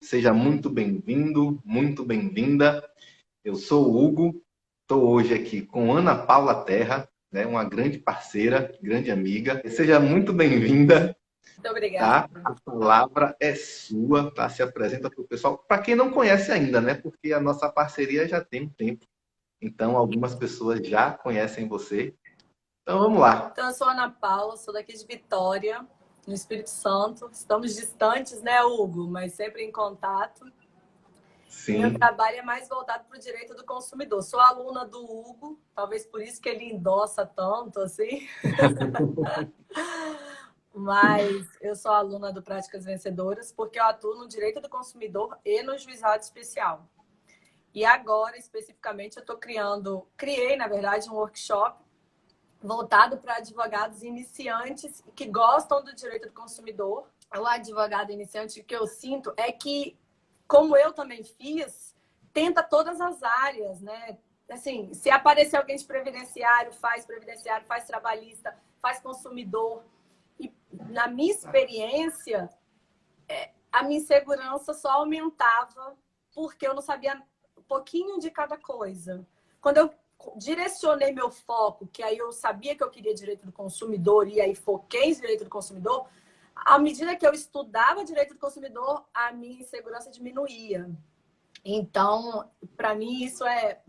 Seja muito bem-vindo, muito bem-vinda. Eu sou o Hugo, estou hoje aqui com Ana Paula Terra, né, uma grande parceira, grande amiga. Seja muito bem-vinda, Muito obrigada. tá? A palavra é sua, tá? Se apresenta para o pessoal. Para quem não conhece ainda, né? Porque a nossa parceria já tem um tempo. Então, algumas pessoas já conhecem você. Então, vamos lá. Então, eu sou a Ana Paula, sou daqui de Vitória, no Espírito Santo. Estamos distantes, né, Hugo? Mas sempre em contato. E meu Sim. trabalho é mais voltado para o direito do consumidor. Sou aluna do Hugo, talvez por isso que ele endossa tanto, assim. Mas eu sou aluna do Práticas Vencedoras porque eu atuo no direito do consumidor e no juizado especial. E agora, especificamente, eu estou criei, na verdade, um workshop voltado para advogados iniciantes que gostam do direito do consumidor. O advogado iniciante, o que eu sinto é que, como eu também fiz, tenta todas as áreas, né? Assim, se aparecer alguém de previdenciário, faz trabalhista, faz consumidor. E na minha experiência, a minha insegurança só aumentava porque eu não sabia um pouquinho de cada coisa. Quando eu direcionei meu foco, que aí eu sabia que eu queria direito do consumidor e aí foquei em direito do consumidor, à medida que eu estudava direito do consumidor, a minha insegurança diminuía. Então, para mim, isso é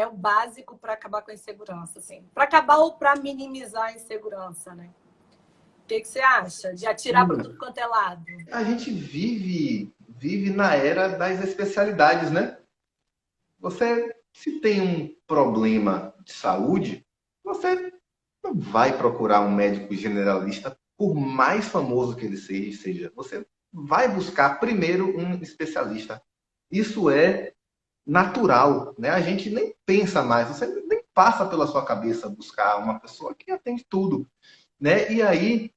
o básico para acabar com a insegurança, assim. Para acabar ou para minimizar a insegurança, né? O que você acha? De atirar para tudo quanto é lado? A gente vive na era das especialidades, né? Você, se tem um problema de saúde, você não vai procurar um médico generalista, por mais famoso que ele seja. Você vai buscar primeiro um especialista. Isso é natural, né? A gente nem pensa mais, você nem passa pela sua cabeça buscar uma pessoa que atende tudo, né? E aí,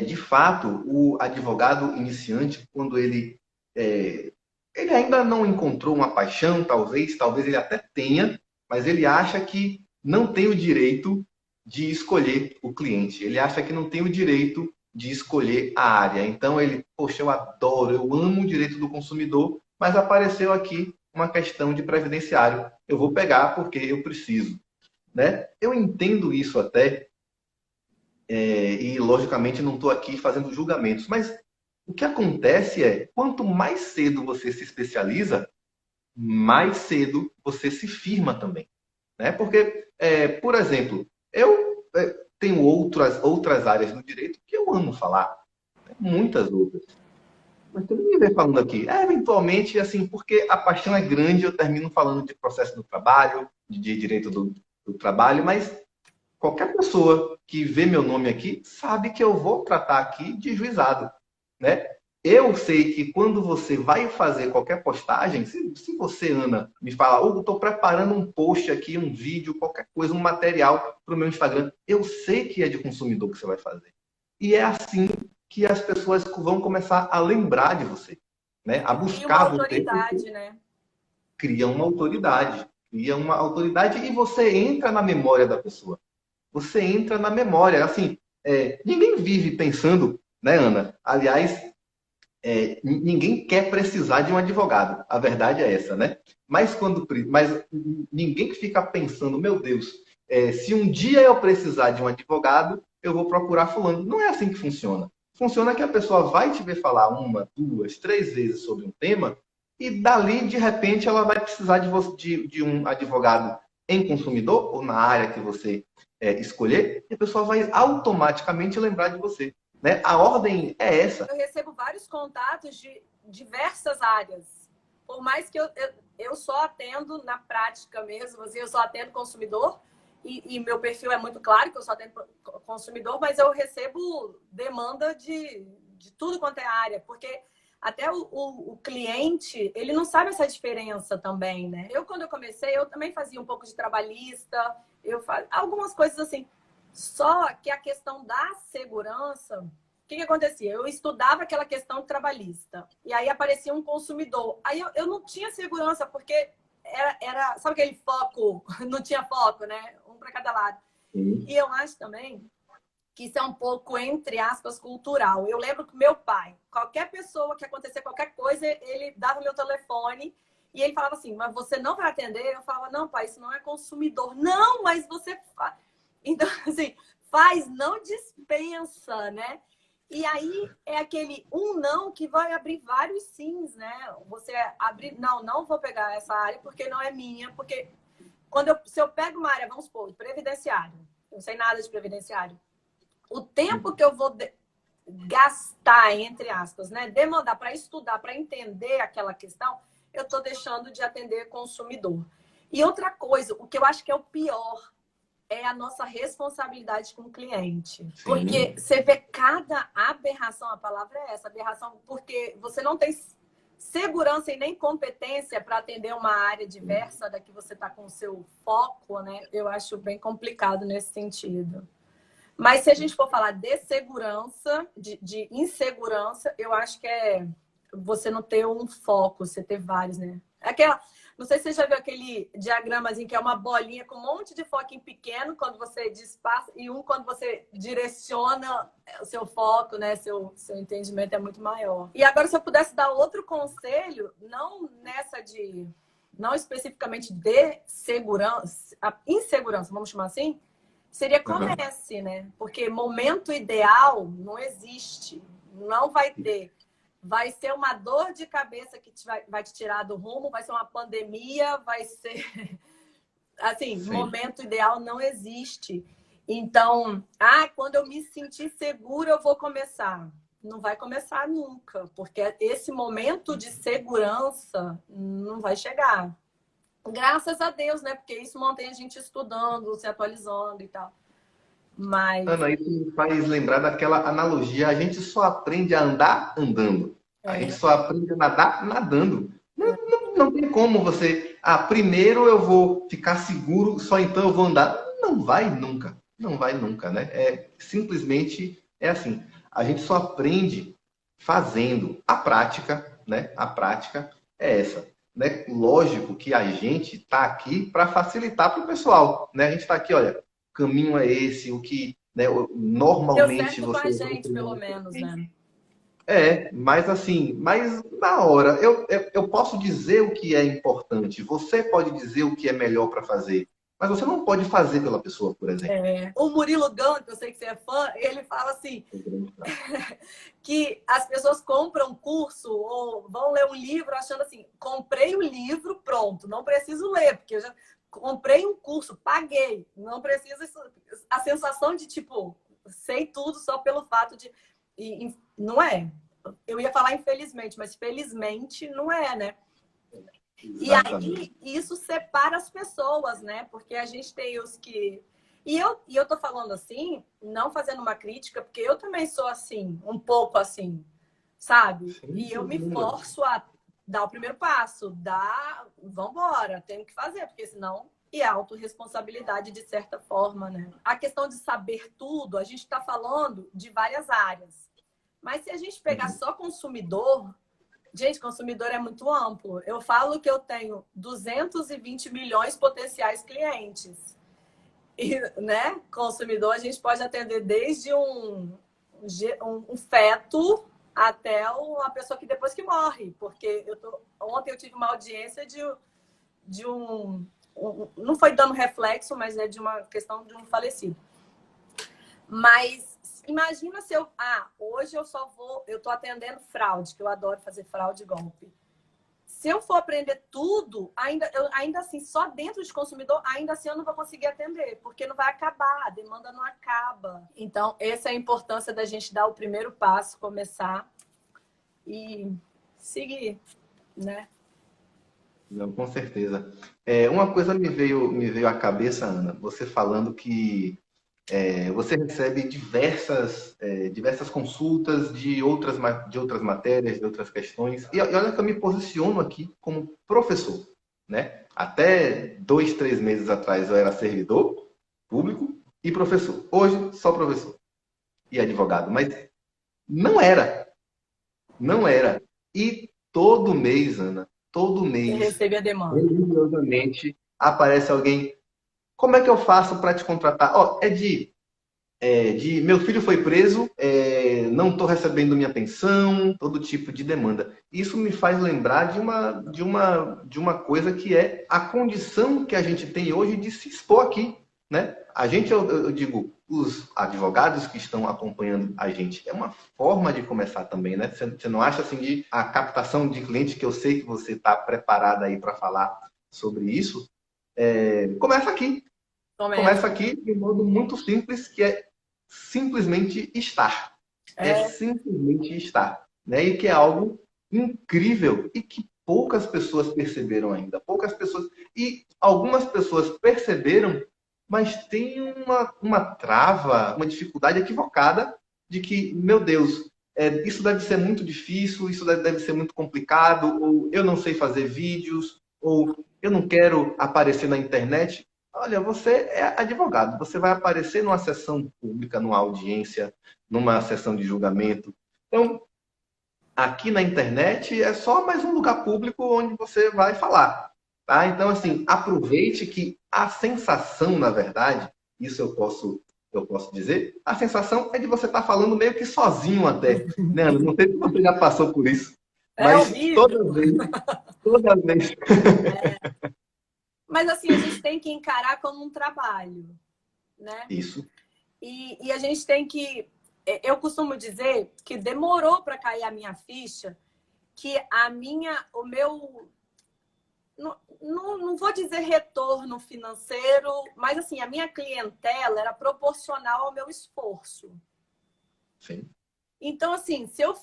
de fato, o advogado iniciante, quando ele ainda não encontrou uma paixão, talvez ele até tenha, mas ele acha que não tem o direito de escolher o cliente. Ele acha que não tem o direito de escolher a área. Então ele, poxa, eu adoro, eu amo o direito do consumidor, mas apareceu aqui uma questão de previdenciário. Eu vou pegar porque eu preciso, né? Eu entendo isso até, e logicamente não estou aqui fazendo julgamentos, mas o que acontece é, quanto mais cedo você se especializa, mais cedo você se firma também, né? Porque, por exemplo, eu tenho outras áreas no direito que eu amo falar, né? Muitas outras. Mas tem ninguém vem falando aqui. Eventualmente, assim, porque a paixão é grande, eu termino falando de processo do trabalho, de direito do trabalho, mas qualquer pessoa que vê meu nome aqui sabe que eu vou tratar aqui de juizado, né? Eu sei que quando você vai fazer qualquer postagem, se você, Ana, me fala, Hugo, estou preparando um post aqui, um vídeo, qualquer coisa, um material para o meu Instagram, eu sei que é de consumidor que você vai fazer. E é assim que as pessoas vão começar a lembrar de você, né? A Cria uma buscar você, porque autoridade, né? cria uma autoridade e você entra na memória da pessoa. Você entra na memória. Assim, ninguém vive pensando, né, Ana? Aliás, ninguém quer precisar de um advogado. A verdade é essa, né? Mas ninguém que fica pensando, meu Deus, se um dia eu precisar de um advogado, eu vou procurar fulano. Não é assim que funciona. Funciona que a pessoa vai te ver falar uma, duas, três vezes sobre um tema e dali, de repente, ela vai precisar de um advogado em consumidor ou na área que você escolher e a pessoa vai automaticamente lembrar de você. Né? A ordem é essa. Eu recebo vários contatos de diversas áreas. Por mais que eu só atendo na prática mesmo, assim, eu só atendo consumidor, e meu perfil é muito claro que eu só atendo consumidor, mas eu recebo demanda de tudo quanto é área, porque até o cliente, ele não sabe essa diferença também, né? Quando eu comecei, eu também fazia um pouco de trabalhista, algumas coisas assim. Só que a questão da segurança, o que acontecia? Eu estudava aquela questão trabalhista. E aí aparecia um consumidor. Aí eu não tinha segurança, porque sabe aquele foco? Não tinha foco, né? Um para cada lado. Sim. E eu acho também que isso é um pouco, entre aspas, cultural. Eu lembro que meu pai, qualquer pessoa que acontecer qualquer coisa, ele dava o meu telefone e ele falava assim, mas você não vai atender? Eu falava, não, pai, isso não é consumidor. Não, mas você faz. Então, assim, faz, não dispensa, né? E aí é aquele não que vai abrir vários sims, né? Você abrir, não vou pegar essa área porque não é minha, porque se eu pego uma área, vamos supor, previdenciário, eu não sei nada de previdenciário, o tempo que eu vou gastar, entre aspas, né? Demandar para estudar, para entender aquela questão, eu estou deixando de atender consumidor. E outra coisa, o que eu acho que é o pior, é a nossa responsabilidade com o cliente. Sim. Porque você vê cada aberração, a palavra é essa, aberração, porque você não tem segurança e nem competência para atender uma área diversa da que você está com o seu foco, né? Eu acho bem complicado nesse sentido. Mas se a gente for falar de segurança, de insegurança, eu acho que é você não ter um foco, você ter vários, né? Não sei se você já viu aquele diagramazinho que é uma bolinha com um monte de foco em pequeno quando você dispersa e quando você direciona o seu foco, né? Seu entendimento é muito maior. E agora, se eu pudesse dar outro conselho, não especificamente de segurança, a insegurança, vamos chamar assim, seria comece, né? Porque momento ideal não existe, não vai ter. Vai ser uma dor de cabeça que vai te tirar do rumo, vai ser uma pandemia, vai ser... Assim, sim. Momento ideal não existe. Então, quando eu me sentir segura, eu vou começar. Não vai começar nunca, porque esse momento de segurança não vai chegar. Graças a Deus, né? Porque isso mantém a gente estudando, se atualizando e tal. Mas... Ana, isso me faz lembrar daquela analogia. A gente só aprende a andar andando. A gente só aprende a nadar nadando. Não tem como você... primeiro eu vou ficar seguro, só então eu vou andar. Não vai nunca. Não vai nunca, né? Simplesmente é assim. A gente só aprende fazendo. A prática, né? A prática é essa. Né? Lógico que a gente está aqui para facilitar para o pessoal. Né? A gente está aqui, olha... O caminho é esse, o que, né, normalmente deu certo você... com a gente, pelo menos, né? Mas assim, na hora, eu posso dizer o que é importante, você pode dizer o que é melhor para fazer, mas você não pode fazer pela pessoa, por exemplo. O Murilo Gun, que eu sei que você é fã, ele fala assim, que as pessoas compram curso ou vão ler um livro achando assim, comprei o livro, pronto, não preciso ler, porque eu já... Comprei um curso, paguei, não precisa... A sensação de, tipo, sei tudo só pelo fato de... não é. Eu ia falar infelizmente, mas felizmente não é, né? Exatamente. E aí, isso separa as pessoas, né? Porque a gente tem os que... E eu tô falando assim, não fazendo uma crítica, porque eu também sou assim, um pouco assim, sabe? Sim, e eu me forço a dar o primeiro passo, vambora, tenho que fazer, porque senão... E a autorresponsabilidade, de certa forma, né? A questão de saber tudo, a gente está falando de várias áreas. Mas se a gente pegar só consumidor... Gente, consumidor é muito amplo. Eu falo que eu tenho 220 milhões potenciais clientes. E, né? Consumidor, a gente pode atender desde um feto até uma pessoa que depois que morre. Porque ontem eu tive uma audiência de um... Não foi dando reflexo, mas é de uma questão de um falecido. Mas imagina se hoje eu tô atendendo fraude, que eu adoro fazer fraude e golpe. Se eu for aprender tudo, ainda assim, só dentro de consumidor, ainda assim eu não vou conseguir atender, porque não vai acabar, a demanda não acaba. Então, essa é a importância da gente dar o primeiro passo, começar e seguir, né? Não, com certeza. Uma coisa me veio à cabeça, Ana, você falando que você recebe diversas consultas de outras matérias, de outras questões. E olha que eu me posiciono aqui como professor, né? Até 2, 3 meses atrás eu era servidor público e professor. Hoje, só professor e advogado. Mas não era. Não era. E todo mês, Ana, todo mês, recebe a demanda. Religiosamente, aparece alguém. Como é que eu faço para te contratar? de meu filho foi preso, não estou recebendo minha pensão, todo tipo de demanda. Isso me faz lembrar de uma coisa que é a condição que a gente tem hoje de se expor aqui, né? A gente, eu digo, os advogados que estão acompanhando a gente, é uma forma de começar também, né? Você não acha assim de a captação de cliente, que eu sei que você está preparada aí para falar sobre isso, começa aqui. Começa Começa. aqui de um modo muito simples, que é simplesmente estar. É É, simplesmente estar. Né? E que é algo incrível e que poucas pessoas perceberam ainda. Poucas pessoas. E algumas pessoas perceberam, mas tem uma trava, uma dificuldade equivocada de que, meu Deus, isso deve ser muito difícil, isso deve ser muito complicado, ou eu não sei fazer vídeos, ou eu não quero aparecer na internet. Olha, você é advogado, você vai aparecer numa sessão pública, numa audiência, numa sessão de julgamento. Então, aqui na internet é só mais um lugar público onde você vai falar. Tá? Então, assim, aproveite que a sensação, na verdade, isso eu posso dizer, a sensação é de você estar falando meio que sozinho até. Né, Ana? Não sei se você já passou por isso, é mas horrível. toda vez. Mas assim, a gente tem que encarar como um trabalho, né? Isso. E a gente tem que. Eu costumo dizer que demorou para cair a minha ficha, que o meu. Não vou dizer retorno financeiro, mas assim, a minha clientela era proporcional ao meu esforço. Sim. Então, assim, se eu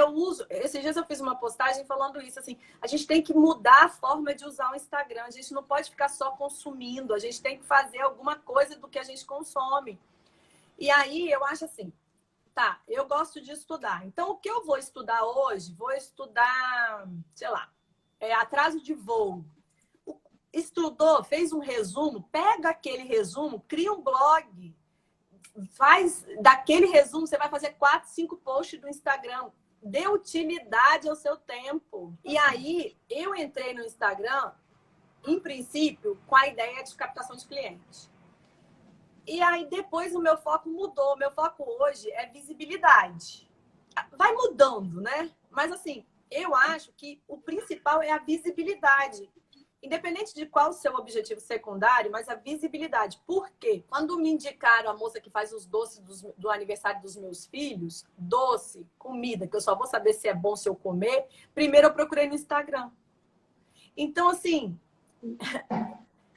uso. Esses dias eu fiz uma postagem falando isso, assim, a gente tem que mudar a forma de usar o Instagram. A gente não pode ficar só consumindo, a gente tem que fazer alguma coisa do que a gente consome. E aí eu acho assim, tá, eu gosto de estudar. Então, o que eu vou estudar hoje? Vou estudar, sei lá, atraso de voo. Estudou, fez um resumo, pega aquele resumo, cria um blog. Faz daquele resumo, você vai fazer 4, 5 posts do Instagram. Dê utilidade ao seu tempo. E aí, eu entrei no Instagram, em princípio, com a ideia de captação de clientes. E aí, depois, o meu foco mudou. O meu foco hoje é visibilidade. Vai mudando, né? Mas, assim, eu acho que o principal é a visibilidade. Independente de qual o seu objetivo secundário, mas a visibilidade. Por quê? Quando me indicaram a moça que faz os doces do aniversário dos meus filhos, doce, comida, que eu só vou saber se é bom se eu comer, primeiro eu procurei no Instagram. Então, assim,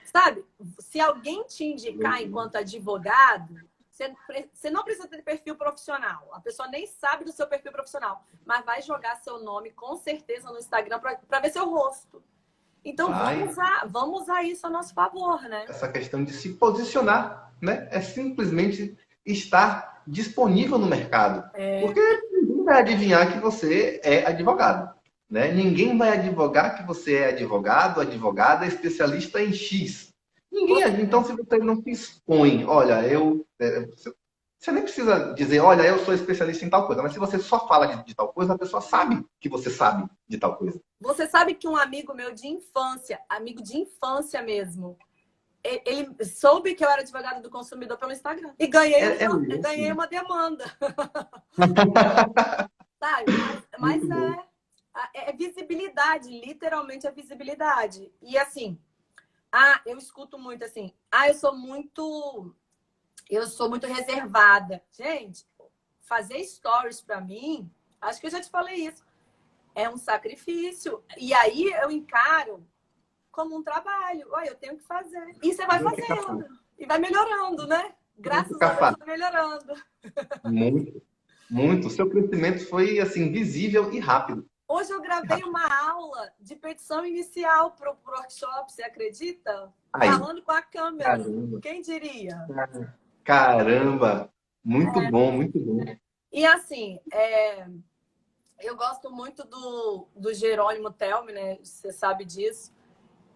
sabe? Se alguém te indicar enquanto advogado, você não precisa ter perfil profissional. A pessoa nem sabe do seu perfil profissional, mas vai jogar seu nome com certeza no Instagram para ver seu rosto. Então, Vai. vamos usar isso a nosso favor, né? Essa questão de se posicionar, né? É simplesmente estar disponível no mercado. Porque ninguém vai adivinhar que você é advogado, né? Ninguém vai advogar que você é advogado, advogada, especialista em X. Ninguém. Então, se você não se expõe, olha, você nem precisa dizer, olha, eu sou especialista em tal coisa, mas se você só fala de tal coisa, a pessoa sabe que você sabe de tal coisa. Você sabe que um amigo meu de infância, amigo de infância mesmo, ele soube que eu era advogada do consumidor pelo Instagram. E ganhei uma demanda. Sabe? Mas é visibilidade, literalmente é visibilidade. E assim, eu escuto muito assim, eu sou muito reservada. Gente, fazer stories para mim, acho que eu já te falei isso, é um sacrifício. E aí eu encaro como um trabalho. Olha, eu tenho que fazer. E você vai fazendo. E vai melhorando, né? Graças a Deus, vai melhorando. Muito, muito. O seu crescimento foi, assim, visível e rápido. Hoje eu gravei uma aula de petição inicial para o workshop, você acredita? Aí, Falando com a câmera. caramba. Quem diria? Caramba. Muito bom, muito bom. E assim, eu gosto muito do Jerônimo Telme, né? Você sabe disso.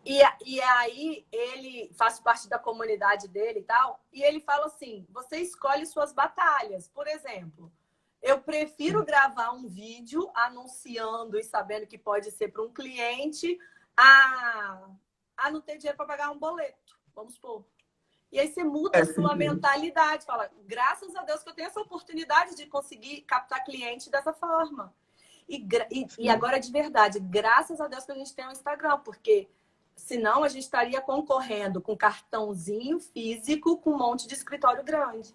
E aí ele faz parte da comunidade dele e tal. E ele fala assim: você escolhe suas batalhas. Por exemplo, eu prefiro gravar um vídeo anunciando e sabendo que pode ser para um cliente a não ter dinheiro para pagar um boleto, vamos supor. E aí você muda a sua mentalidade. Fala, graças a Deus que eu tenho essa oportunidade de conseguir captar cliente dessa forma. E agora, de verdade, graças a Deus que a gente tem um Instagram, porque senão a gente estaria concorrendo com cartãozinho físico com um monte de escritório grande.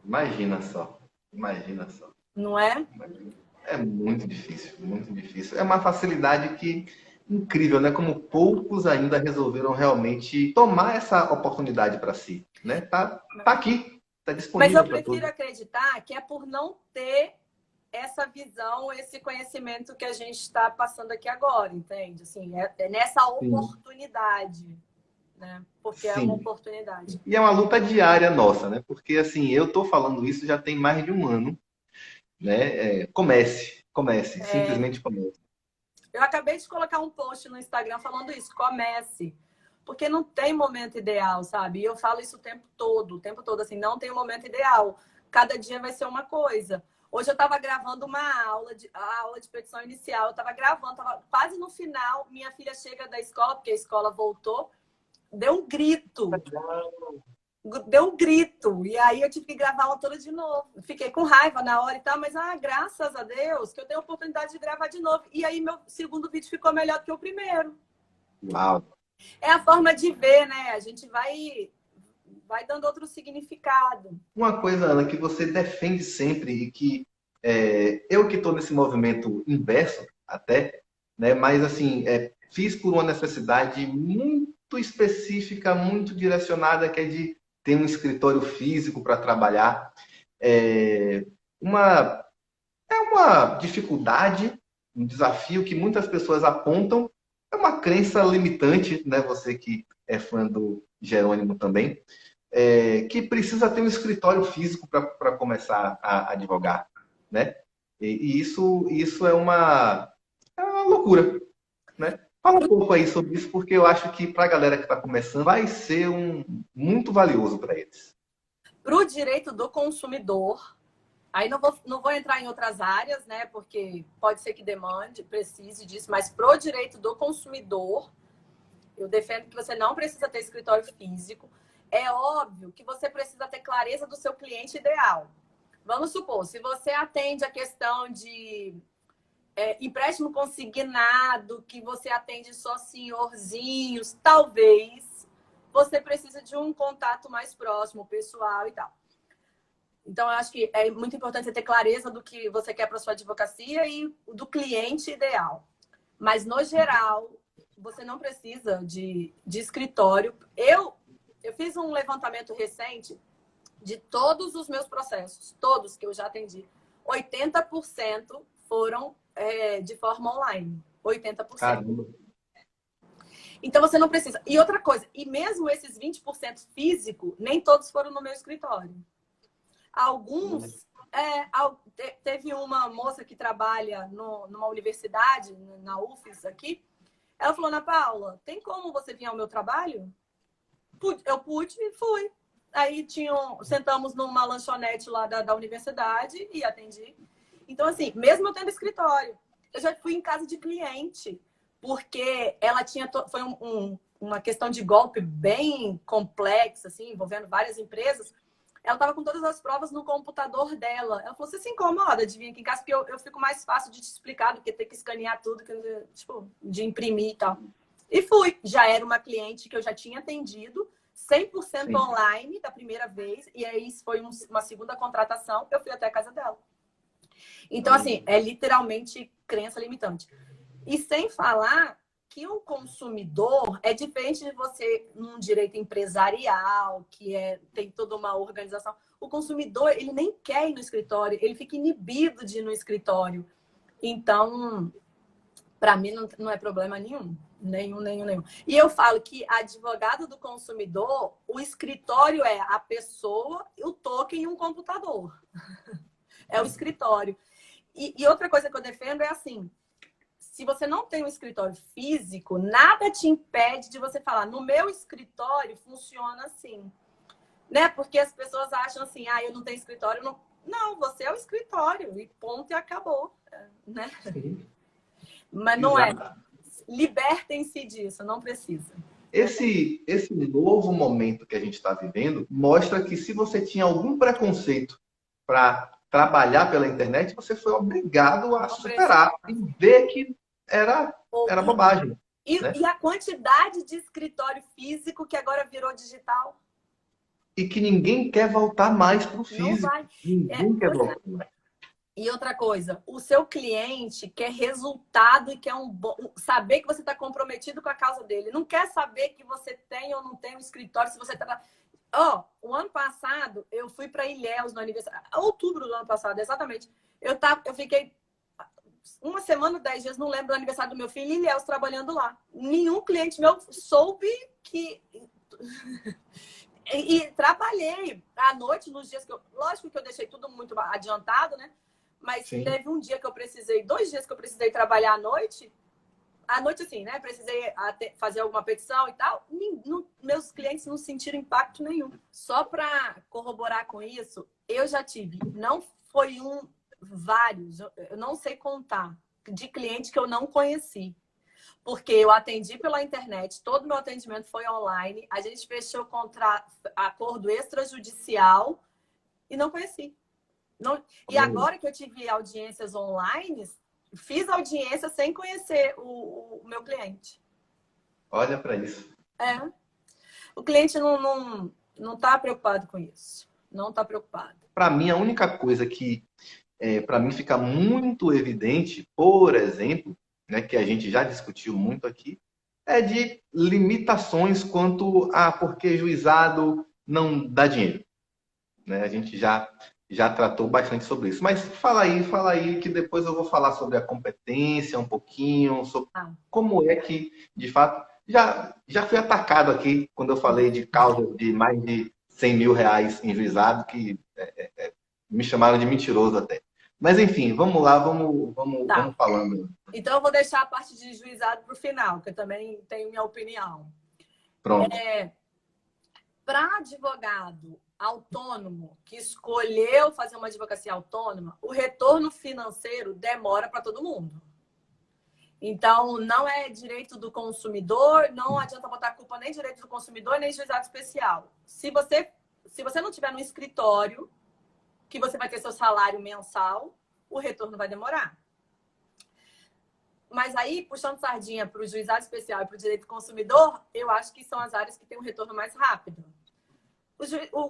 Imagina só. Imagina só. Não é? É muito difícil, muito difícil. É uma facilidade que incrível, né? Como poucos ainda resolveram realmente tomar essa oportunidade para si, né? Tá aqui, tá Mas disponível eu para prefiro todos. acreditar que é por não ter essa visão, esse conhecimento que a gente está passando aqui agora, entende? Assim, é nessa Sim, oportunidade, né? Porque é uma sim. oportunidade. E é uma luta diária nossa, né? Porque assim, eu tô falando isso já tem mais de um ano, né? Comece, simplesmente comece. Eu acabei de colocar um post no Instagram falando isso, comece. Porque não tem momento ideal, sabe? E eu falo isso o tempo todo, assim, não tem um momento ideal. Cada dia vai ser uma coisa. Hoje eu estava gravando a aula de petição inicial, eu estava gravando, estava quase no final, minha filha chega da escola, porque a escola voltou, deu um grito. Deu um grito. E aí eu tive que gravar ela toda de novo. Fiquei com raiva na hora e tal, mas graças a Deus que eu tenho a oportunidade de gravar de novo. E aí meu segundo vídeo ficou melhor do que o primeiro. Uau! É a forma de ver, né? A gente vai dando outro significado. Uma coisa, Ana, que você defende sempre e que eu que estou nesse movimento inverso até, né? Mas assim, fiz por uma necessidade muito específica, muito direcionada, que é de ter um escritório físico para trabalhar. É uma, é uma dificuldade, um desafio que muitas pessoas apontam, é uma crença limitante, né? Você que é fã do Jerônimo também que precisa ter um escritório físico para começar a advogar, né? E isso é uma loucura, né? Fala um pouco aí sobre isso, porque eu acho que para a galera que está começando vai ser muito valioso para eles. Para o direito do consumidor, aí não vou entrar em outras áreas, né? Porque pode ser que demande, precise disso, mas para o direito do consumidor, eu defendo que você não precisa ter escritório físico. É óbvio que você precisa ter clareza do seu cliente ideal. Vamos supor, se você atende a questão de empréstimo consignado, que você atende só senhorzinhos, talvez você precise de um contato mais próximo, pessoal e tal. Então, eu acho que é muito importante você ter clareza do que você quer para sua advocacia e do cliente ideal. Mas, no geral, você não precisa de escritório. Eu fiz um levantamento recente de todos os meus processos, todos que eu já atendi. 80% foram de forma online. 80%. Caramba. Então, você não precisa. E outra coisa, e mesmo esses 20% físico, nem todos foram no meu escritório. Alguns... teve uma moça que trabalha numa universidade, na UFES aqui. Ela falou, Ana Paula, tem como você vir ao meu trabalho? Eu pude e fui. Aí sentamos numa lanchonete lá da universidade e atendi. Então, assim, mesmo eu tendo escritório, eu já fui em casa de cliente, porque ela tinha... Foi uma questão de golpe bem complexa, assim, envolvendo várias empresas. Ela estava com todas as provas no computador dela. Ela falou, você se incomoda de vir aqui em casa? Porque eu fico mais fácil de te explicar do que ter que escanear tudo, tipo, de imprimir e tal. E fui. Já era uma cliente que eu já tinha atendido, 100% Sim. online da primeira vez. E aí foi uma segunda contratação. Eu fui até a casa dela. Então, assim, é literalmente crença limitante. E sem falar que o consumidor é diferente de você num direito empresarial, que tem toda uma organização. O consumidor, ele nem quer ir no escritório, ele fica inibido de ir no escritório. Então, para mim, não é problema nenhum. Nenhum. E eu falo que advogado do consumidor, o escritório é a pessoa, o token e um computador. É o escritório. E outra coisa que eu defendo é assim, se você não tem um escritório físico, nada te impede de você falar, no meu escritório funciona assim. Né? Porque as pessoas acham assim, eu não tenho escritório. Não, você é o escritório e ponto e acabou. Né? Sim. Mas não é. Exato. Libertem-se disso, não precisa. Esse novo momento que a gente está vivendo mostra que se você tinha algum preconceito para trabalhar pela internet, você foi obrigado a Não superar precisa. e ver que era bobagem, né? E a quantidade de escritório físico que agora virou digital? E que ninguém quer voltar mais para o Não físico. vai. Ninguém quer Pois é. voltar mais. E outra coisa, o seu cliente quer resultado e quer saber que você está comprometido com a causa dele. Não quer saber que você tem ou não tem um escritório, se você está. O ano passado, eu fui para Ilhéus no aniversário. Outubro do ano passado, exatamente. Eu fiquei uma semana, 10 dias, não lembro do aniversário do meu filho, em Ilhéus, trabalhando lá. Nenhum cliente meu soube que. E trabalhei à noite, nos dias que eu. Lógico que eu deixei tudo muito adiantado, né? Mas Sim. teve um dia que eu precisei, 2 dias que eu precisei trabalhar à noite. À noite, assim, né? Precisei fazer alguma petição e tal. Meus clientes não sentiram impacto nenhum. Só para corroborar com isso, eu já tive, não foi vários, eu não sei contar, de cliente que eu não conheci. Porque eu atendi pela internet, todo meu atendimento foi online, a gente fechou acordo extrajudicial e não conheci. Não, e agora que eu tive audiências online, fiz audiência sem conhecer o meu cliente. Olha para isso. O cliente não está preocupado com isso. Não está preocupado. Para mim, a única coisa que para mim fica muito evidente, por exemplo, né, que a gente já discutiu muito aqui, é de limitações quanto a porque juizado não dá dinheiro. Né? A gente já tratou bastante sobre isso. Mas fala aí, que depois eu vou falar sobre a competência um pouquinho, sobre como é que, de fato, já fui atacado aqui quando eu falei de causas de mais de 100 mil reais em juizado, que me chamaram de mentiroso até. Mas enfim, vamos lá, vamos falando. Então eu vou deixar a parte de juizado para o final, que eu também tenho minha opinião. Pronto. Para advogado autônomo que escolheu fazer uma advocacia autônoma, o retorno financeiro demora para todo mundo. Então, não é direito do consumidor, não adianta botar culpa nem direito do consumidor, nem juizado especial. Se você não tiver no escritório, que você vai ter seu salário mensal, o retorno vai demorar. Mas aí, puxando sardinha para o juizado especial e para o direito do consumidor, eu acho que são as áreas que têm um retorno mais rápido.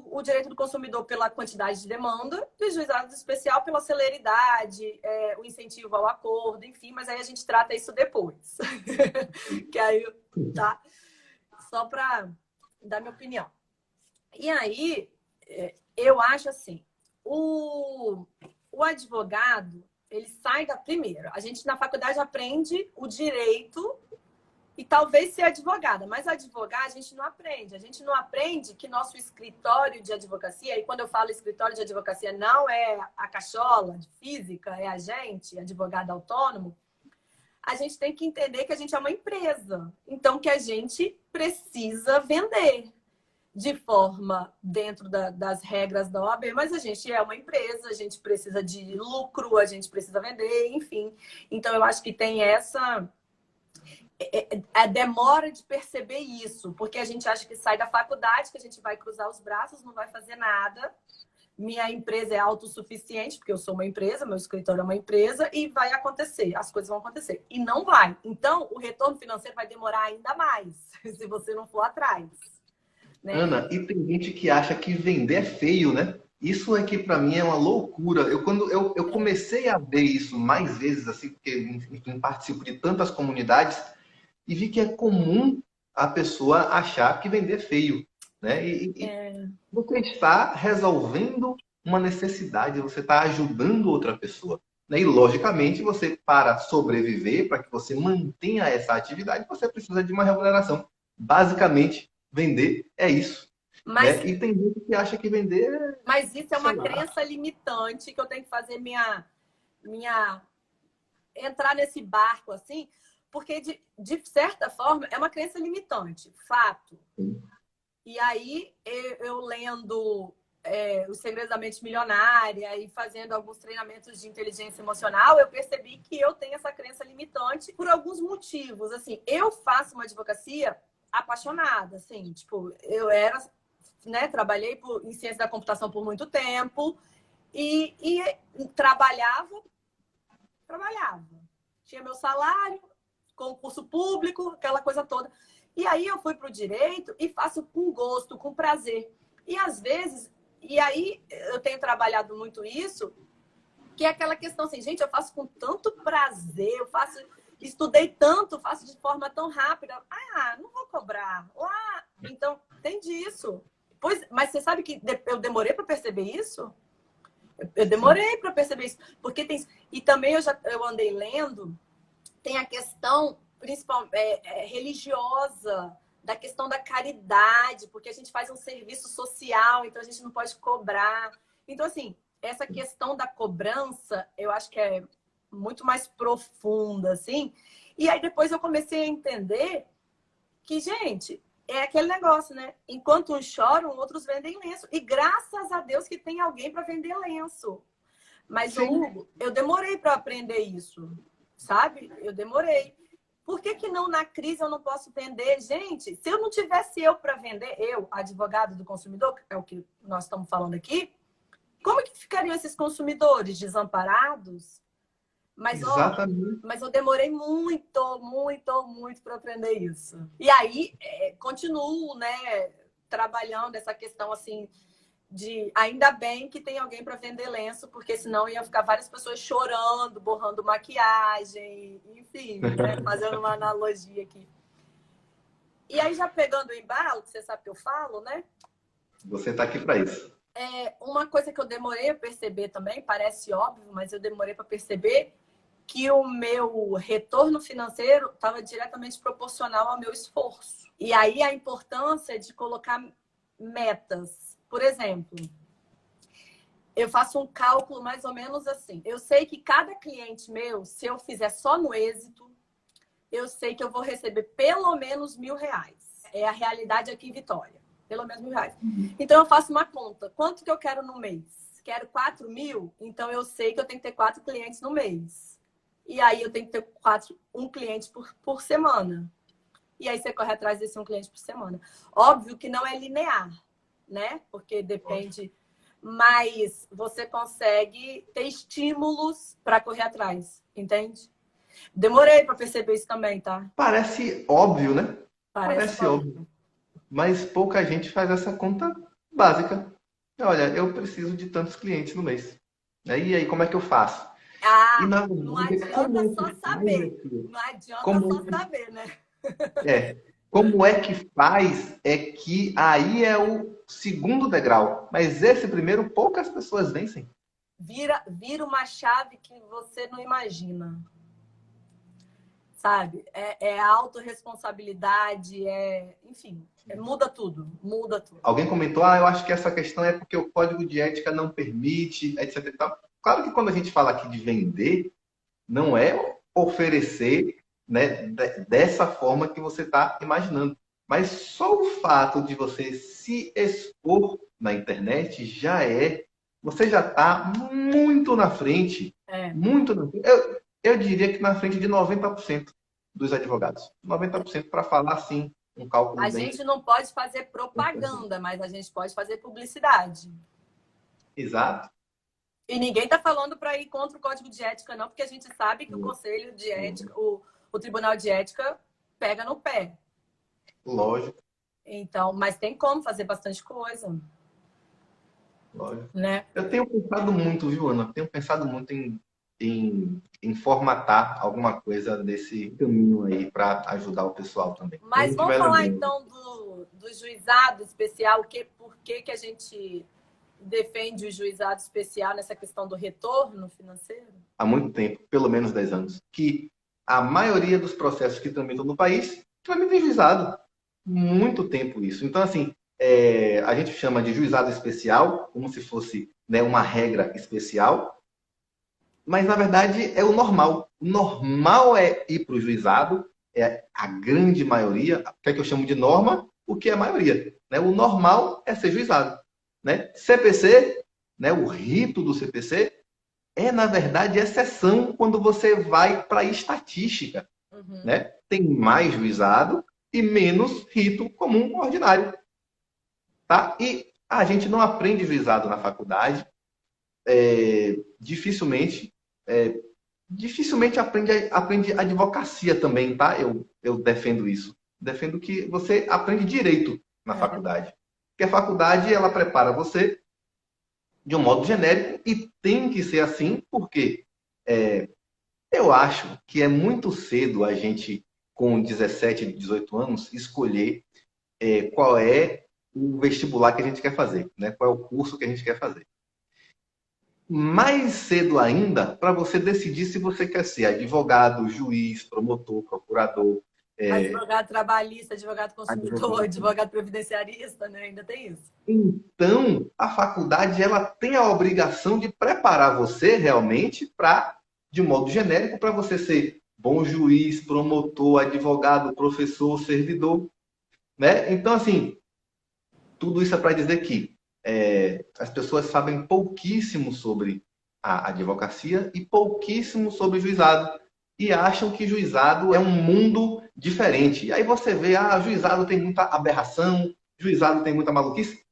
O direito do consumidor pela quantidade de demanda e o juizado especial pela celeridade, o incentivo ao acordo, enfim, mas aí a gente trata isso depois. Que aí, tá? Só para dar minha opinião. E aí, eu acho assim, o advogado, ele sai da primeira. A gente na faculdade aprende o direito e talvez ser advogada, mas advogar a gente não aprende. A gente não aprende que nosso escritório de advocacia, e quando eu falo escritório de advocacia, não é a cachola de física, é a gente, advogado autônomo, a gente tem que entender que a gente é uma empresa. Então, que a gente precisa vender de forma dentro das regras da OAB, mas a gente é uma empresa, a gente precisa de lucro, a gente precisa vender, enfim. Então, eu acho que tem essa... a demora de perceber isso, porque a gente acha que sai da faculdade, que a gente vai cruzar os braços, não vai fazer nada. Minha empresa é autossuficiente, porque eu sou uma empresa, meu escritório é uma empresa, e vai acontecer, as coisas vão acontecer. E não vai. Então, o retorno financeiro vai demorar ainda mais, se você não for atrás. Né? Ana, e tem gente que acha que vender é feio, né? Isso é que para mim é uma loucura. Quando eu comecei a ver isso mais vezes, assim, porque enfim, participo de tantas comunidades, e vi que é comum a pessoa achar que vender é feio. Né? E você está resolvendo uma necessidade, você está ajudando outra pessoa. Né? E, logicamente, você, para sobreviver, para que você mantenha essa atividade, você precisa de uma remuneração. Basicamente, vender é isso. Né? E tem gente que acha que vender... Mas isso é uma crença limitante que eu tenho que fazer entrar nesse barco, assim, porque, de certa forma, é uma crença limitante, fato. E aí, eu lendo Os Segredos da Mente Milionária e fazendo alguns treinamentos de inteligência emocional, eu percebi que eu tenho essa crença limitante por alguns motivos. Assim, eu faço uma advocacia apaixonada, assim, tipo, eu era, né, trabalhei em ciência da computação por muito tempo e trabalhava. Tinha meu salário, concurso público, aquela coisa toda. E aí eu fui para o direito e faço com gosto, com prazer. E às vezes, e aí eu tenho trabalhado muito isso, que é aquela questão assim, gente, eu faço com tanto prazer, estudei tanto, faço de forma tão rápida. Ah, não vou cobrar. Ah, então, tem disso. Pois, mas você sabe que eu demorei para perceber isso? Eu demorei para perceber isso. Porque tem. E também eu andei lendo, tem a questão principal, religiosa, da questão da caridade, porque a gente faz um serviço social, então a gente não pode cobrar. Então, assim, essa questão da cobrança, eu acho que é muito mais profunda, assim. E aí depois eu comecei a entender que, gente, é aquele negócio, né? Enquanto uns choram, outros vendem lenço. E graças a Deus que tem alguém para vender lenço. Mas, Hugo, eu demorei para aprender isso, sabe? Eu demorei. Por que que não na crise eu não posso vender? Gente, se eu não tivesse eu para vender, eu, advogado do consumidor, que é o que nós estamos falando aqui, como que ficariam esses consumidores desamparados? Mas, mas eu demorei muito para aprender isso. E aí, continuo, né, trabalhando essa questão, assim, de ainda bem que tem alguém para vender lenço, porque senão ia ficar várias pessoas chorando, borrando maquiagem, enfim, né, fazendo uma analogia aqui. E aí, já pegando o embalo, que você sabe que eu falo, né? Você está aqui para isso. Uma coisa que eu demorei a perceber também, parece óbvio, mas eu demorei para perceber que o meu retorno financeiro estava diretamente proporcional ao meu esforço. E aí a importância de colocar metas. Por exemplo, eu faço um cálculo mais ou menos assim. Eu sei que cada cliente meu, se eu fizer só no êxito, eu sei que eu vou receber pelo menos R$1.000. É a realidade aqui em Vitória. Pelo menos R$1.000. Então eu faço uma conta. Quanto que eu quero no mês? Quero 4.000? Então eu sei que eu tenho que ter 4 clientes no mês. E aí eu tenho que ter um cliente por semana. E aí você corre atrás desse um cliente por semana. Óbvio que não é linear, né? Porque depende. Mas você consegue ter estímulos para correr atrás, entende? Demorei para perceber isso também, tá? Parece óbvio, né? Parece óbvio. Mas pouca gente faz essa conta básica. Olha, eu preciso de tantos clientes no mês. E aí, como é que eu faço? Ah, não adianta só saber. Não adianta só saber, né? Como é que faz? É que aí é o segundo degrau. Mas esse primeiro, poucas pessoas vencem. Vira uma chave que você não imagina. Sabe? É autorresponsabilidade, enfim, muda tudo. Alguém comentou, eu acho que essa questão é porque o código de ética não permite, etc e tal. Claro que quando a gente fala aqui de vender, não é oferecer, né, dessa forma que você está imaginando. Mas só o fato de você se expor na internet você já está muito na frente. Muito na frente. Eu diria que na frente de 90% dos advogados. 90% para falar assim, um cálculo A gente não pode fazer propaganda, mas a gente pode fazer publicidade. Exato. E ninguém está falando para ir contra o Código de Ética, não, porque a gente sabe que o Conselho de Ética, o Tribunal de Ética, pega no pé. Lógico. Então, mas tem como fazer bastante coisa. Lógico. Né? Eu tenho pensado muito, viu, Ana? Tenho pensado muito em formatar alguma coisa desse caminho aí para ajudar o pessoal também. Mas vamos falar então do juizado especial, por que a gente defende o juizado especial nessa questão do retorno financeiro? Há muito tempo, pelo menos 10 anos, que a maioria dos processos que tramitam no país tramitam em juizado. Muito tempo isso. Então, assim, a gente chama de juizado especial, como se fosse, né, uma regra especial, mas, na verdade, é o normal. O normal é ir para o juizado, é a grande maioria, o que é que eu chamo de norma, o que é a maioria. Né? O normal é ser juizado. Né? CPC, né, o rito do CPC, na verdade, exceção quando você vai para a estatística. Né? Tem mais juizado, e menos rito comum ordinário. Tá? E a gente não aprende juizado na faculdade, dificilmente, dificilmente aprende advocacia também, tá? Eu defendo isso. Defendo que você aprende direito na faculdade. Porque a faculdade, ela prepara você de um modo genérico e tem que ser assim, porque eu acho que é muito cedo a gente, com 17, 18 anos, escolher qual é o vestibular que a gente quer fazer, né? Qual é o curso que a gente quer fazer. Mais cedo ainda, para você decidir se você quer ser advogado, juiz, promotor, procurador. Advogado trabalhista, advogado consumidor, advogado previdenciarista, né? Ainda tem isso. Então, a faculdade ela tem a obrigação de preparar você realmente para, de modo genérico, para você ser bom juiz, promotor, advogado, professor, servidor, né? Então, assim, tudo isso é para dizer que as pessoas sabem pouquíssimo sobre a advocacia e pouquíssimo sobre juizado. E acham que juizado é um mundo diferente. E aí você vê, juizado tem muita aberração, juizado tem muita maluquice.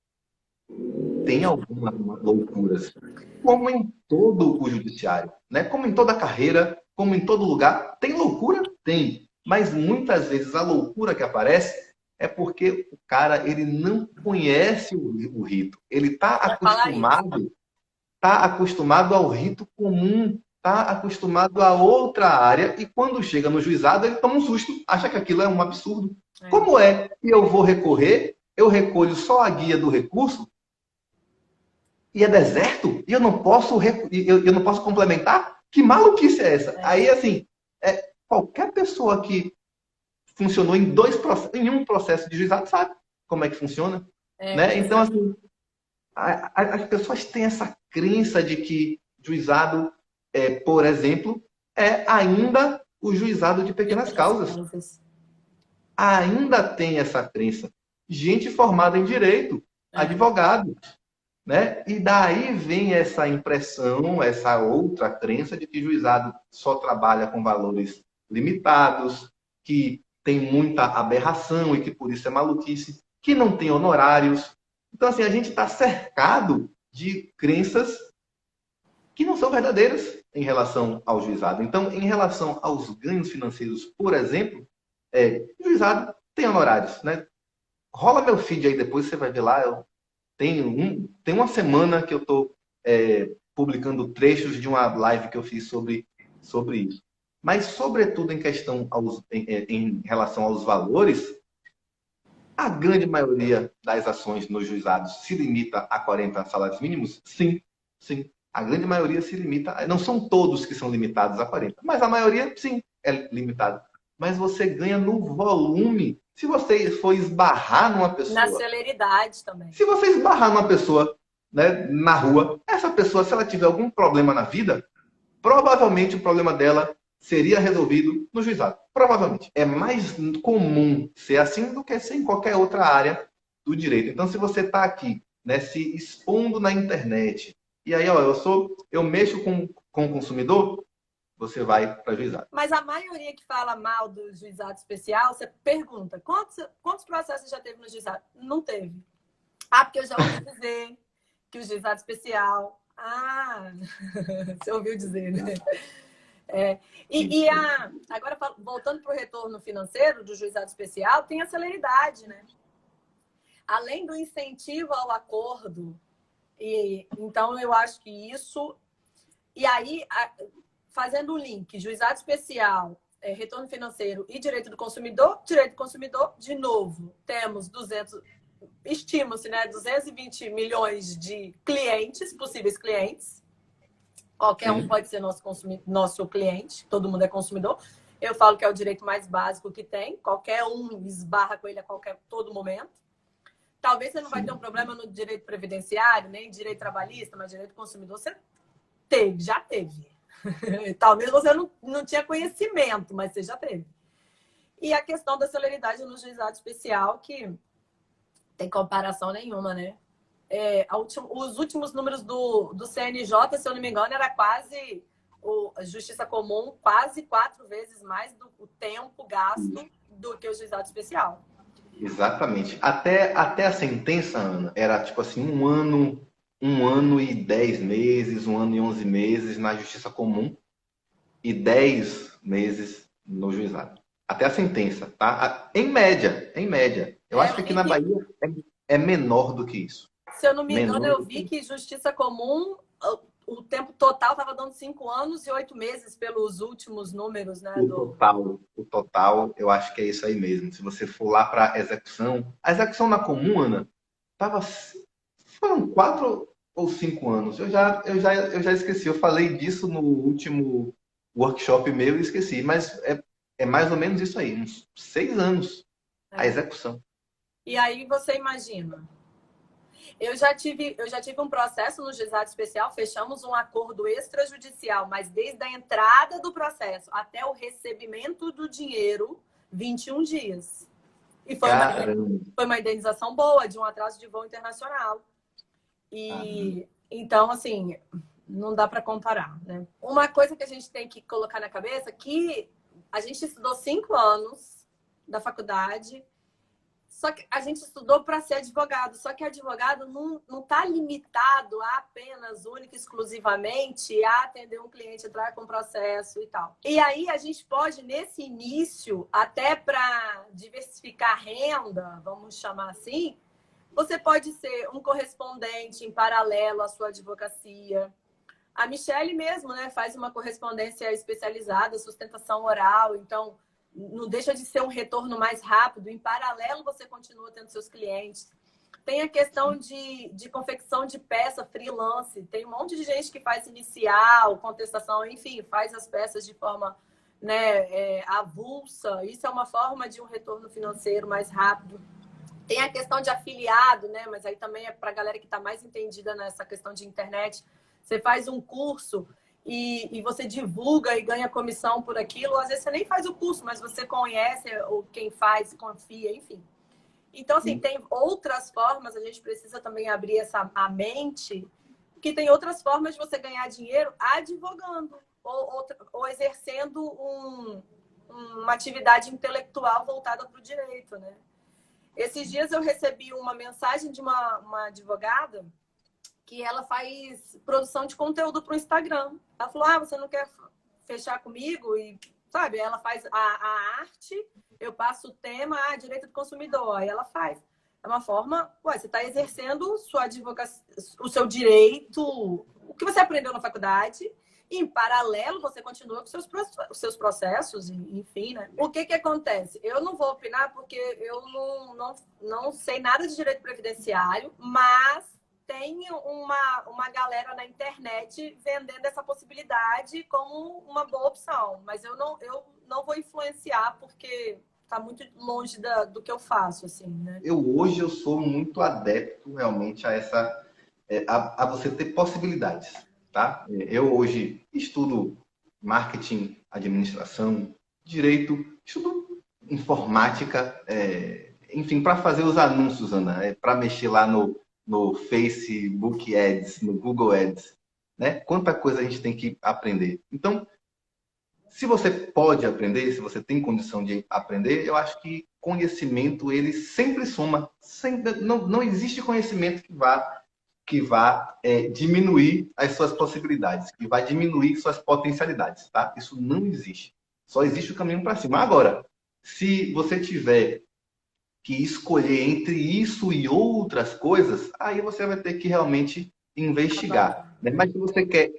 Tem algumas loucuras, como em todo o judiciário, né? Como em toda carreira, como em todo lugar. Tem loucura? Tem. Mas muitas vezes a loucura que aparece é porque o cara ele não conhece o rito. Ele está acostumado ao rito comum, está acostumado a outra área e quando chega no juizado ele toma um susto, acha que aquilo é um absurdo. Como é que eu vou recorrer? Eu recolho só a guia do recurso e é deserto? E eu não posso complementar? Que maluquice é essa? Aí, assim, qualquer pessoa que funcionou em um processo de juizado sabe como é que funciona. Né? Então, assim, as pessoas têm essa crença de que juizado, por exemplo, é ainda o juizado de pequenas causas. Ainda tem essa crença. Gente formada em direito, advogado. Né? E daí vem essa impressão, essa outra crença de que juizado só trabalha com valores limitados, que tem muita aberração e que por isso é maluquice, que não tem honorários. Então, assim, a gente está cercado de crenças que não são verdadeiras em relação ao juizado. Então, em relação aos ganhos financeiros, por exemplo, juizado tem honorários. Né? Rola meu feed aí depois, você vai ver lá. Tem uma semana que eu estou publicando trechos de uma live que eu fiz sobre isso. Mas, sobretudo, em relação aos valores, a grande maioria das ações nos juizados se limita a 40 salários mínimos? Sim, sim. A grande maioria se limita. Não são todos que são limitados a 40, mas a maioria, sim, é limitada. Mas você ganha no volume. Se você for esbarrar numa pessoa... Na celeridade também. Se você esbarrar numa pessoa, né, na rua, essa pessoa, se ela tiver algum problema na vida, provavelmente o problema dela seria resolvido no juizado. Provavelmente. É mais comum ser assim do que ser em qualquer outra área do direito. Então, se você está aqui, né, se expondo na internet, e aí, eu mexo com o consumidor, você vai para juizado. Mas a maioria que fala mal do juizado especial, você pergunta, quantos processos já teve no juizado? Não teve. Porque eu já ouvi dizer que o juizado especial... você ouviu dizer, né? Agora, voltando para o retorno financeiro do juizado especial, tem a celeridade, né? Além do incentivo ao acordo. Então, eu acho que isso... E aí... Fazendo o link, juizado especial, retorno financeiro e direito do consumidor, de novo, temos estima-se, né, 220 milhões de clientes, possíveis clientes. Qualquer um pode ser nosso cliente, todo mundo é consumidor. Eu falo que é o direito mais básico que tem, qualquer um esbarra com ele a todo momento. Talvez você não vai ter um problema no direito previdenciário, nem direito trabalhista, mas direito do consumidor você já teve. Talvez você não tinha conhecimento, mas você já teve. E a questão da celeridade no juizado especial, que tem comparação nenhuma, né? Os últimos números do CNJ, se eu não me engano, era quase a Justiça Comum, quase 4 vezes mais do tempo gasto do que o juizado especial. Exatamente. Até a sentença, Ana, era tipo assim, 1 ano e 10 meses, 1 ano e 11 meses na justiça comum e 10 meses no juizado. Até a sentença, tá? Em média, em média. Eu acho que aqui na Bahia é menor do que isso. Se eu não me engano, Menor eu vi que justiça comum, o tempo total estava dando 5 anos e 8 meses pelos últimos números, né? O total, eu acho que é isso aí mesmo. Se você for lá para a execução na comum, Ana, foram 4 ou 5 anos. Eu já esqueci. Eu falei disso no último workshop meu e esqueci. Mas é mais ou menos isso aí, uns 6 anos a execução. E aí você imagina. Eu já tive um processo no juizado especial, fechamos um acordo extrajudicial, mas desde a entrada do processo até o recebimento do dinheiro, 21 dias. E foi uma indenização boa de um atraso de voo internacional. E então, assim, não dá para comparar, né? Uma coisa que a gente tem que colocar na cabeça é que a gente estudou 5 anos da faculdade. Só que a gente estudou para ser advogado, só que advogado não está limitado a apenas, única e exclusivamente, a atender um cliente, entrar com processo e tal. E aí a gente pode, nesse início, até para diversificar a renda, vamos chamar assim, você pode ser um correspondente em paralelo à sua advocacia. A Michelle mesmo, né, faz uma correspondência especializada, sustentação oral, então não deixa de ser um retorno mais rápido. Em paralelo, você continua tendo seus clientes. Tem a questão de confecção de peça freelance. Tem um monte de gente que faz inicial, contestação, enfim, faz as peças de forma, né, avulsa. Isso é uma forma de um retorno financeiro mais rápido. Tem a questão de afiliado, né? Mas aí também é para a galera que está mais entendida nessa questão de internet. Você faz um curso e você divulga e ganha comissão por aquilo. Às vezes você nem faz o curso, mas você conhece ou quem faz, confia, enfim. Então, assim, tem outras formas, a gente precisa também abrir a mente, que tem outras formas de você ganhar dinheiro advogando ou exercendo uma atividade intelectual voltada para o direito, né? Esses dias eu recebi uma mensagem de uma advogada que ela faz produção de conteúdo para o Instagram. Ela falou, você não quer fechar comigo? E, sabe, ela faz a arte, eu passo o tema, direito do consumidor. Aí ela faz. É uma forma, você está exercendo sua advocacia, o seu direito, o que você aprendeu na faculdade, e em paralelo você continua com os seus processos, enfim, né? O que acontece? Eu não vou opinar porque eu não sei nada de direito previdenciário, mas tem uma galera na internet vendendo essa possibilidade como uma boa opção. Mas eu não vou influenciar porque está muito longe do que eu faço, assim, né? Hoje eu sou muito adepto realmente a você ter possibilidades, tá? Eu hoje estudo marketing, administração, direito, estudo informática, enfim, para fazer os anúncios, Ana, para mexer lá no Facebook Ads, no Google Ads, né? Quanta coisa a gente tem que aprender. Então, se você pode aprender, se você tem condição de aprender, eu acho que conhecimento, ele sempre soma. Não existe conhecimento que vá diminuir as suas possibilidades, que vai diminuir suas potencialidades, tá? Isso não existe. Só existe o caminho para cima. Agora, se você tiver que escolher entre isso e outras coisas, aí você vai ter que realmente investigar, né? Mas se você quer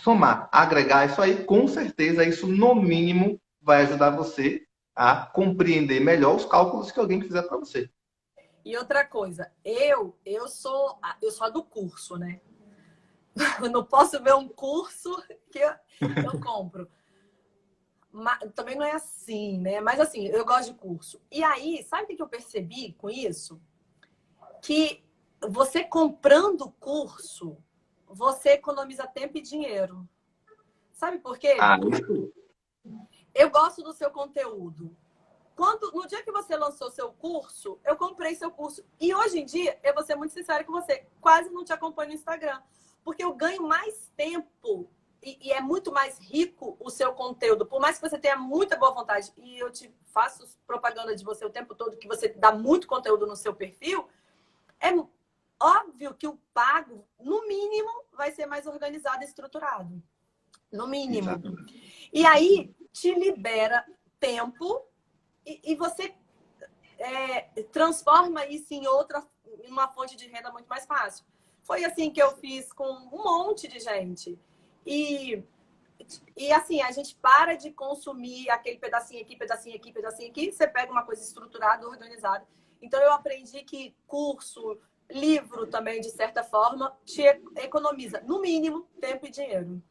somar, agregar isso aí, com certeza isso no mínimo vai ajudar você a compreender melhor os cálculos que alguém fizer para você. E outra coisa, eu sou a do curso, né? Eu não posso ver um curso que eu compro. Também não é assim, né? Mas assim, eu gosto de curso. E aí, sabe o que eu percebi com isso? Que você comprando curso, você economiza tempo e dinheiro. Sabe por quê? Eu gosto do seu conteúdo. No dia que você lançou seu curso, eu comprei seu curso. E hoje em dia, eu vou ser muito sincera com você, quase não te acompanho no Instagram. Porque eu ganho mais tempo e é muito mais rico o seu conteúdo. Por mais que você tenha muita boa vontade, e eu te faço propaganda de você o tempo todo, que você dá muito conteúdo no seu perfil, é óbvio que o pago, no mínimo, vai ser mais organizado e estruturado. No mínimo. Exatamente. E aí, te libera tempo e você transforma isso em uma fonte de renda muito mais fácil. Foi assim que eu fiz com um monte de gente. E assim, a gente para de consumir aquele pedacinho aqui, pedacinho aqui, pedacinho aqui, você pega uma coisa estruturada, organizada. Então, eu aprendi que curso, livro também, de certa forma, te economiza, no mínimo, tempo e dinheiro.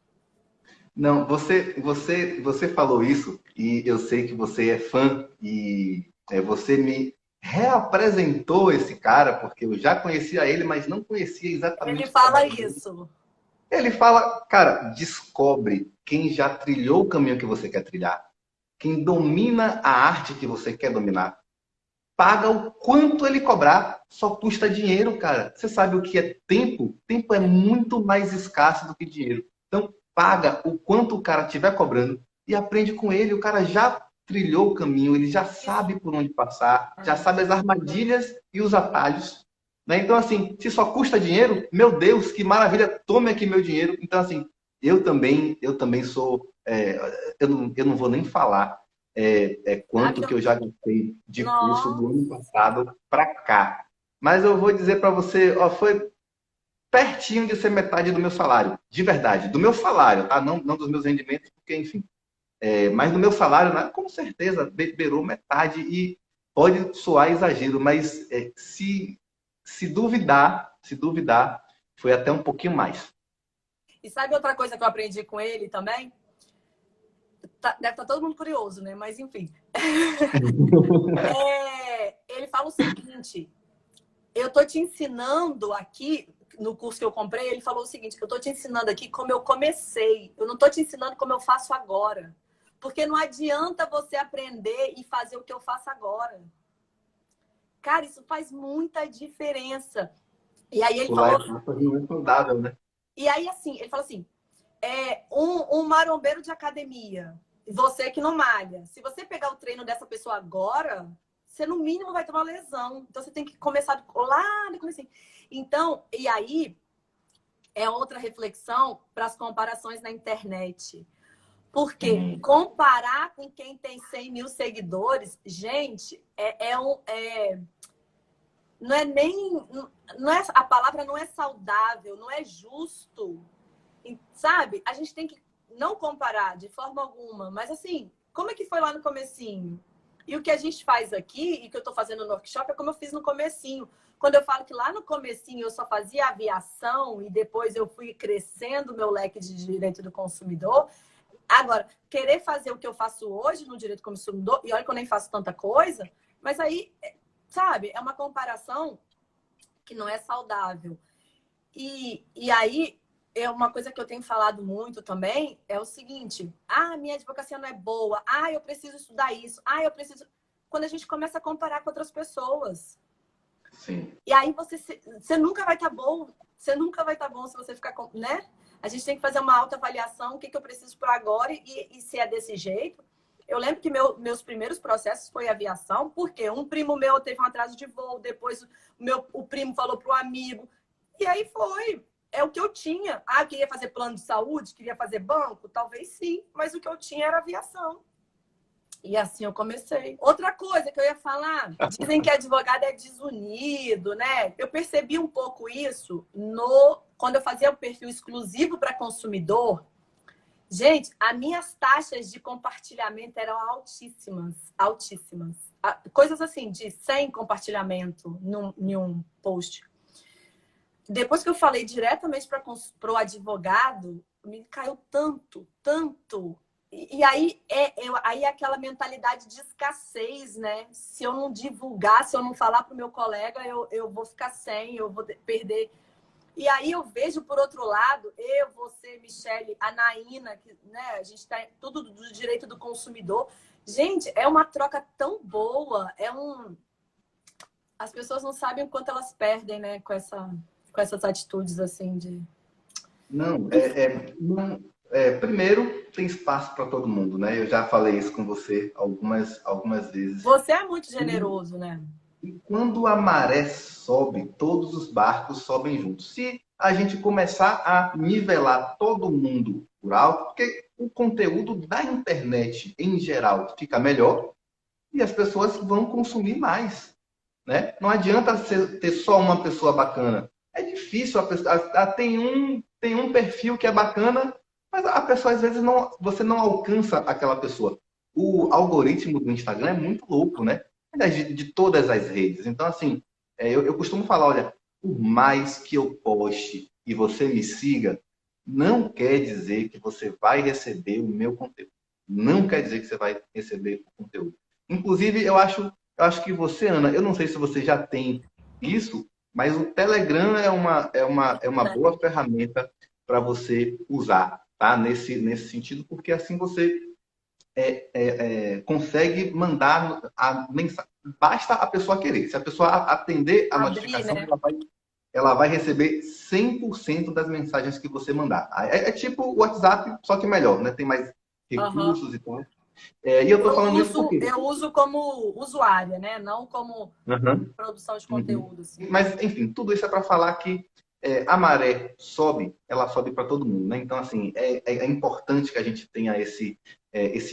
Não, você falou isso e eu sei que você é fã e você me reapresentou esse cara, porque eu já conhecia ele, mas não conhecia Ele exatamente o fala trabalho dele. isso. Ele fala, cara, descobre quem já trilhou o caminho que você quer trilhar, quem domina a arte que você quer dominar. Paga o quanto ele cobrar, só custa dinheiro, cara. Você sabe o que é tempo? Tempo é muito mais escasso do que dinheiro. Então, paga o quanto o cara estiver cobrando e aprende com ele. O cara já trilhou o caminho, ele já sabe por onde passar, já sabe as armadilhas e os atalhos. Né? Então, assim, se só custa dinheiro, meu Deus, que maravilha, tome aqui meu dinheiro. Então, assim, eu também sou, eu não vou nem falar Sabe quanto que que eu já gastei de curso do ano Nossa, passado para cá. Mas eu vou dizer para você, ó, foi pertinho de ser metade do meu salário, de verdade, do meu salário, tá? Não dos meus rendimentos, porque, enfim. Mas do meu salário, né, com certeza, beirou metade e pode soar exagero, mas se duvidar, foi até um pouquinho mais. e sabe outra coisa que eu aprendi com ele também? Deve estar todo mundo curioso, né? Mas enfim. Ele fala o seguinte: eu tô te ensinando aqui, no curso que eu comprei, ele falou o seguinte: eu tô te ensinando aqui como eu comecei, eu não tô te ensinando como eu faço agora. Porque não adianta você aprender e fazer o que eu faço agora. Cara, isso faz muita diferença. E aí ele Pular falou. etapas não é saudável, né? E aí, assim, ele falou assim: um marombeiro de academia, você que não malha, se você pegar o treino dessa pessoa agora, você no mínimo vai ter uma lesão. Então você tem que começar lá no começo. Então, e aí é outra reflexão para as comparações na internet. Porque comparar com quem tem 100 mil seguidores, gente, não é nem. Não é, a palavra não é saudável, não é justo. Sabe? A gente tem que não comparar de forma alguma, mas assim, como é que foi lá no comecinho? E o que a gente faz aqui, e que eu estou fazendo no workshop, é como eu fiz no comecinho. Quando eu falo que lá no comecinho eu só fazia aviação e depois eu fui crescendo o meu leque de direito do consumidor. Agora, querer fazer o que eu faço hoje no direito do consumidor, e olha que eu nem faço tanta coisa, mas aí, sabe, é uma comparação que não é saudável. E aí, uma coisa que eu tenho falado muito também é o seguinte: minha advocacia não é boa, eu preciso estudar isso, eu preciso. Quando a gente começa a comparar com outras pessoas. Sim. E aí você nunca vai estar bom, você nunca vai estar bom se você ficar, né? A gente tem que fazer uma autoavaliação, o que eu preciso para agora e se é desse jeito. Eu lembro que meus primeiros processos foi aviação, porque um primo meu teve um atraso de voo, depois o primo falou para o amigo. E aí foi. É o que eu tinha. Eu queria fazer plano de saúde, queria fazer banco? Talvez sim, mas o que eu tinha era aviação. E assim eu comecei. Outra coisa que eu ia falar, dizem que advogado é desunido, né? Eu percebi um pouco isso quando eu fazia o perfil exclusivo para consumidor. Gente, as minhas taxas de compartilhamento eram altíssimas, altíssimas. Coisas assim, de 100 compartilhamento em um post. Depois que eu falei diretamente para o advogado, me caiu tanto, tanto. E aí aí é aquela mentalidade de escassez, né? Se eu não divulgar, se eu não falar para o meu colega, eu vou ficar sem, eu vou perder. E aí eu vejo, por outro lado, você, Michele, a Naína, que, né, a gente está tudo do direito do consumidor. Gente, é uma troca tão boa, as pessoas não sabem o quanto elas perdem, né, com essas atitudes assim de. Não, não, Primeiro, tem espaço para todo mundo, né? Eu já falei isso com você algumas vezes. Você é muito generoso, né? E quando a maré sobe, todos os barcos sobem juntos. Se a gente começar a nivelar todo mundo por alto, porque o conteúdo da internet em geral fica melhor e as pessoas vão consumir mais, né? Não adianta ter só uma pessoa bacana. É difícil a pessoa. Tem um perfil que é bacana, mas a pessoa às vezes não, você não alcança aquela pessoa. O algoritmo do Instagram é muito louco, né? Aliás, de todas as redes. Então, assim, eu costumo falar, olha, por mais que eu poste e você me siga, não quer dizer que você vai receber o meu conteúdo. Não quer dizer que você vai receber o conteúdo. Inclusive, eu acho que você, Ana, eu não sei se você já tem isso, mas o Telegram é uma boa ferramenta para você usar, tá? Nesse sentido, porque assim você consegue mandar a mensagem. Basta a pessoa querer. Se a pessoa atender a Abrir, notificação, né? ela vai receber 100% das mensagens que você mandar. É tipo o WhatsApp, só que melhor, né? Tem mais Aham. recursos e tal. E eu estou falando isso porque... Eu uso como usuária, né? Não como Uhum. produção de Uhum. conteúdo, assim. Mas, enfim, tudo isso é para falar que a maré sobe, ela sobe para todo mundo, né? Então, assim, é importante que a gente tenha esse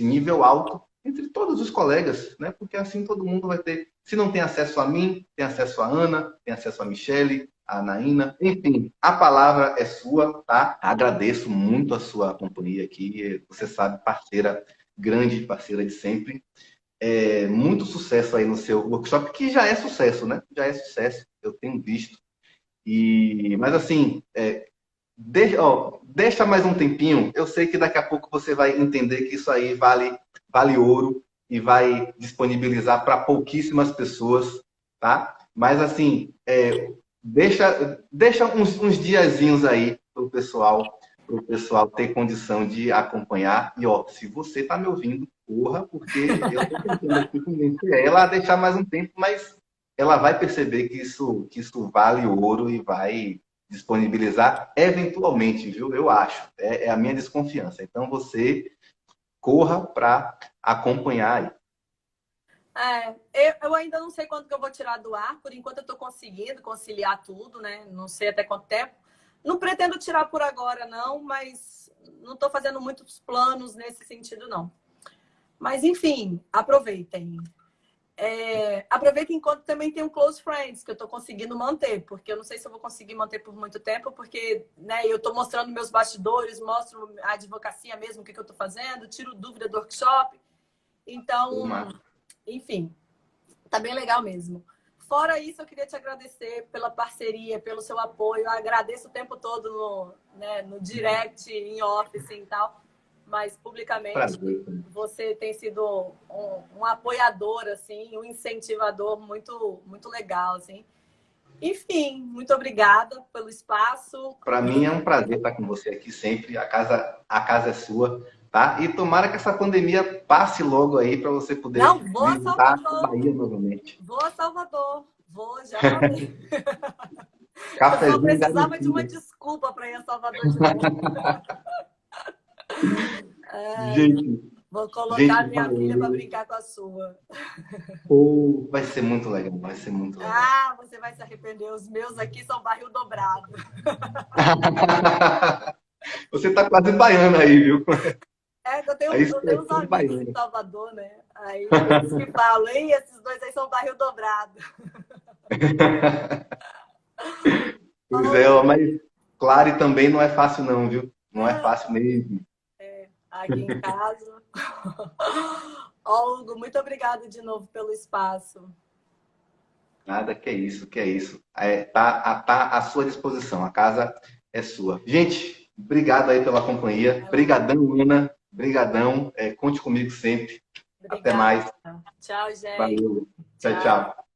nível alto entre todos os colegas, né? Porque assim todo mundo vai ter, se não tem acesso a mim, tem acesso a Ana, tem acesso a Michele, a Anaína, enfim, a palavra é sua, tá? Agradeço muito a sua companhia aqui, você sabe, parceira, grande parceira de sempre. Muito sucesso aí no seu workshop, que já é sucesso, né? Já é sucesso, eu tenho visto. Mas assim, deixa mais um tempinho. Eu sei que daqui a pouco você vai entender que isso aí vale ouro e vai disponibilizar para pouquíssimas pessoas, tá? Mas assim, deixa uns diazinhos aí para o pessoal ter condição de acompanhar. E ó, se você está me ouvindo, corra, porque eu estou tentando aqui convencer ela a deixar mais um tempo, mas ela vai perceber que isso vale ouro e vai disponibilizar eventualmente, viu? Eu acho. É a minha desconfiança. Então você corra para acompanhar aí. Eu ainda não sei quanto que eu vou tirar do ar. Por enquanto eu estou conseguindo conciliar tudo, né? Não sei até quanto tempo. Não pretendo tirar por agora, não, mas não estou fazendo muitos planos nesse sentido, não. Mas, enfim, aproveitem. Aproveitem enquanto também tem um Close Friends, que eu estou conseguindo manter, porque eu não sei se eu vou conseguir manter por muito tempo, porque né, eu estou mostrando meus bastidores, mostro a advocacia mesmo, o que eu estou fazendo, tiro dúvida do workshop. Então, enfim, tá bem legal mesmo. Fora isso, eu queria te agradecer pela parceria, pelo seu apoio. Eu agradeço o tempo todo no direct, em office e tal. Mas publicamente Prazer. você tem sido um apoiador, assim, um incentivador muito, muito legal, assim. Enfim, muito obrigada pelo espaço. Para mim é um prazer estar com você aqui sempre. A casa é sua, tá? E tomara que essa pandemia passe logo aí para você Não, poder vou a visitar a Salvador. Bahia novamente. Vou a Salvador. Vou, já falei. Eu só Cafezinho precisava de uma garantido. desculpa para ir a Salvador de novo. Gente, Vou colocar gente, minha filha para valeu. brincar com a sua. Pô, vai ser muito legal, vai ser muito legal. Ah, você vai se arrepender. Os meus aqui são barril dobrado. Você tá quase baiana aí, viu? Eu A tenho uns expressão amigos em baiana. Salvador, né? Aí eles que falam, hein, esses dois aí são barril dobrado. Pois é, ó, mas Clare também não é fácil não, viu? Não é fácil mesmo. Aqui em casa. Ó, Hugo, muito obrigada de novo pelo espaço. Nada, que é isso, que é isso. Tá à sua disposição, a casa é sua. Gente, obrigado aí pela companhia. Brigadão, Ana. Brigadão. Conte comigo sempre. Até Obrigada. mais. Tchau, gente. Valeu. Tchau, Tchau. tchau.